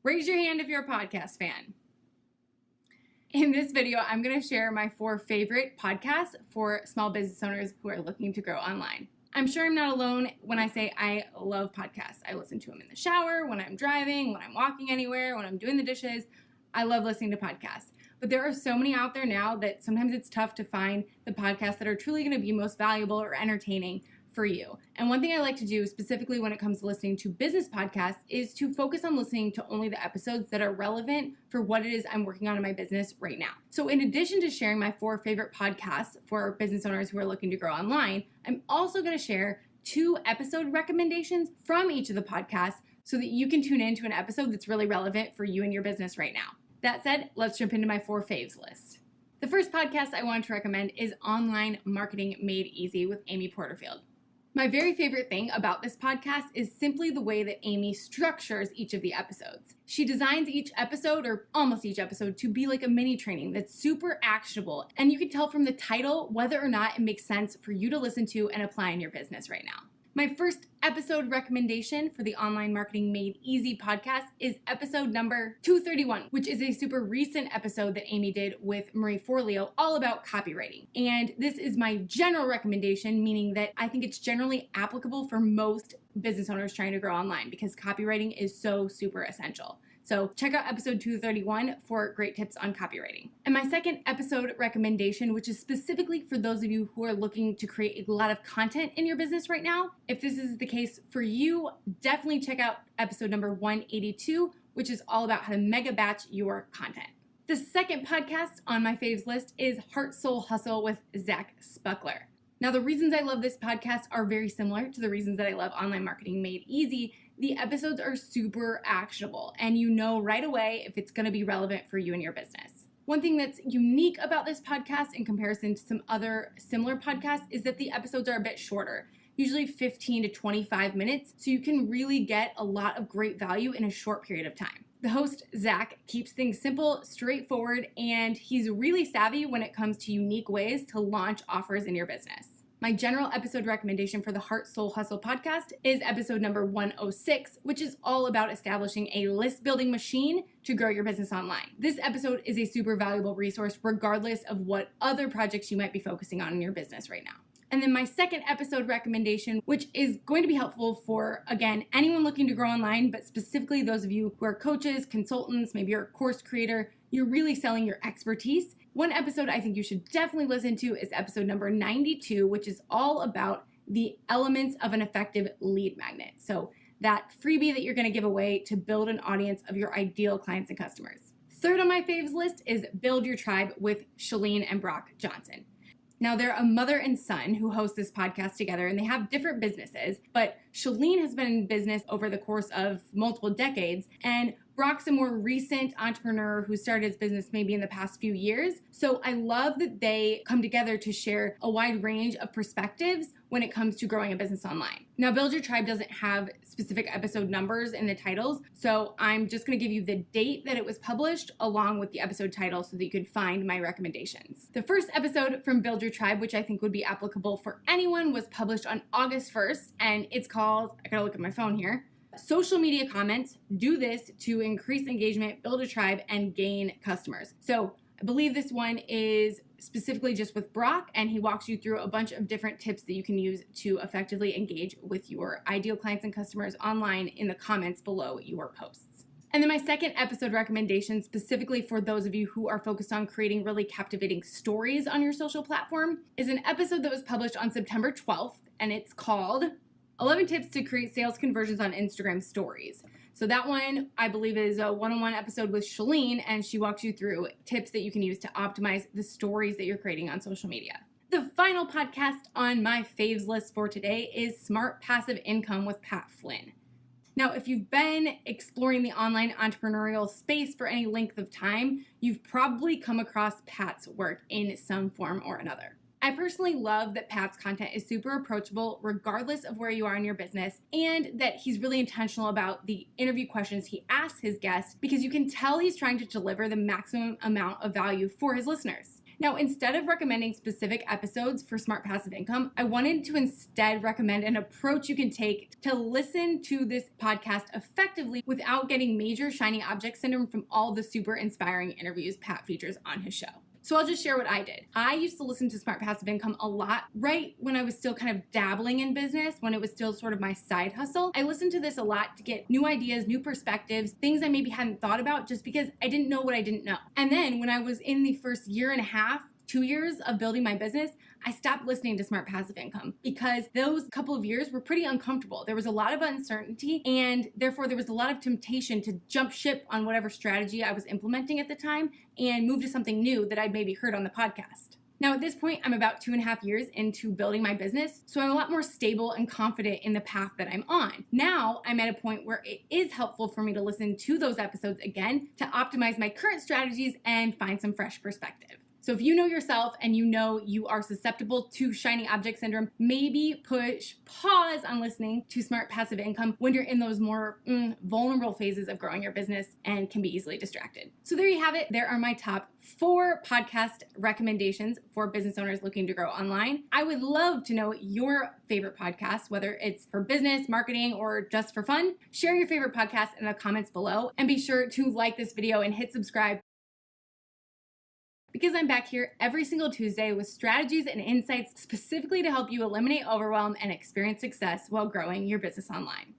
Raise your hand if you're a podcast fan. In this video, I'm going to share my 4 favorite podcasts for small business owners who are looking to grow online. I'm sure I'm not alone when I say I love podcasts. I listen to them in the shower, when I'm driving, when I'm walking anywhere, when I'm doing the dishes. I love listening to podcasts. But there are so many out there now that sometimes it's tough to find the podcasts that are truly going to be most valuable or entertaining for you. And one thing I like to do specifically when it comes to listening to business podcasts is to focus on listening to only the episodes that are relevant for what it is I'm working on in my business right now. So in addition to sharing my 4 favorite podcasts for business owners who are looking to grow online, I'm also going to share 2 episode recommendations from each of the podcasts so that you can tune into an episode that's really relevant for you and your business right now. That said, let's jump into my 4 faves list. The first podcast I want to recommend is Online Marketing Made Easy with Amy Porterfield. My very favorite thing about this podcast is simply the way that Amy structures each of the episodes. She designs each episode, or almost each episode, to be like a mini training that's super actionable, and you can tell from the title whether or not it makes sense for you to listen to and apply in your business right now. My first episode recommendation for the Online Marketing Made Easy podcast is episode number 231, which is a super recent episode that Amy did with Marie Forleo all about copywriting. And this is my general recommendation, meaning that I think it's generally applicable for most business owners trying to grow online because copywriting is so super essential. So check out episode 231 for great tips on copywriting. And my second episode recommendation, which is specifically for those of you who are looking to create a lot of content in your business right now. If this is the case for you, definitely check out episode number 182, which is all about how to mega batch your content. The second podcast on my faves list is Heart, Soul, Hustle with Zach Spuckler. Now, the reasons I love this podcast are very similar to the reasons that I love Online Marketing Made Easy. The episodes are super actionable, and you know right away if it's going to be relevant for you and your business. One thing that's unique about this podcast in comparison to some other similar podcasts is that the episodes are a bit shorter, usually 15 to 25 minutes, so you can really get a lot of great value in a short period of time. The host, Zach, keeps things simple, straightforward, and he's really savvy when it comes to unique ways to launch offers in your business. My general episode recommendation for the Heart, Soul, Hustle podcast is episode number 106, which is all about establishing a list building machine to grow your business online. This episode is a super valuable resource regardless of what other projects you might be focusing on in your business right now. And then my second episode recommendation, which is going to be helpful for, again, anyone looking to grow online, but specifically those of you who are coaches, consultants, maybe you're a course creator, you're really selling your expertise. One episode I think you should definitely listen to is episode number 92, which is all about the elements of an effective lead magnet. So that freebie that you're going to give away to build an audience of your ideal clients and customers. Third on my faves list is Build Your Tribe with Chalene and Brock Johnson. Now, they're a mother and son who host this podcast together, and they have different businesses, but Chalene has been in business over the course of multiple decades, and Brock's a more recent entrepreneur who started his business maybe in the past few years. So I love that they come together to share a wide range of perspectives when it comes to growing a business online. Now, Build Your Tribe doesn't have specific episode numbers in the titles, so I'm just going to give you the date that it was published along with the episode title so that you could find my recommendations. The first episode from Build Your Tribe, which I think would be applicable for anyone, was published on August 1st, and it's called, I gotta look at my phone here, Social Media Comments, Do This to Increase Engagement, Build a Tribe, and Gain Customers. So I believe this one is specifically just with Brock, and he walks you through a bunch of different tips that you can use to effectively engage with your ideal clients and customers online in the comments below your posts. And then my second episode recommendation, specifically for those of you who are focused on creating really captivating stories on your social platform, is an episode that was published on September 12th, and it's called 11 Tips to Create Sales Conversions on Instagram Stories. So that one, I believe, is a one-on-one episode with Chalene, and she walks you through tips that you can use to optimize the stories that you're creating on social media. The final podcast on my faves list for today is Smart Passive Income with Pat Flynn. Now, if you've been exploring the online entrepreneurial space for any length of time, you've probably come across Pat's work in some form or another. I personally love that Pat's content is super approachable regardless of where you are in your business, and that he's really intentional about the interview questions he asks his guests because you can tell he's trying to deliver the maximum amount of value for his listeners. Now, instead of recommending specific episodes for Smart Passive Income, I wanted to instead recommend an approach you can take to listen to this podcast effectively without getting major shiny object syndrome from all the super inspiring interviews Pat features on his show. So I'll just share what I did. I used to listen to Smart Passive Income a lot right when I was still kind of dabbling in business, when it was still sort of my side hustle. I listened to this a lot to get new ideas, new perspectives, things I maybe hadn't thought about just because I didn't know what I didn't know. And then when I was in the first year and a half, 2 years of building my business, I stopped listening to Smart Passive Income because those couple of years were pretty uncomfortable. There was a lot of uncertainty, and therefore there was a lot of temptation to jump ship on whatever strategy I was implementing at the time and move to something new that I'd maybe heard on the podcast. Now at this point, I'm about 2.5 years into building my business, so I'm a lot more stable and confident in the path that I'm on. Now I'm at a point where it is helpful for me to listen to those episodes again to optimize my current strategies and find some fresh perspective. So if you know yourself and you know you are susceptible to shiny object syndrome, maybe push pause on listening to Smart Passive Income when you're in those more vulnerable phases of growing your business and can be easily distracted. So there you have it. There are my top 4 podcast recommendations for business owners looking to grow online. I would love to know your favorite podcast, whether it's for business, marketing, or just for fun. Share your favorite podcast in the comments below, and be sure to like this video and hit subscribe, because I'm back here every single Tuesday with strategies and insights specifically to help you eliminate overwhelm and experience success while growing your business online.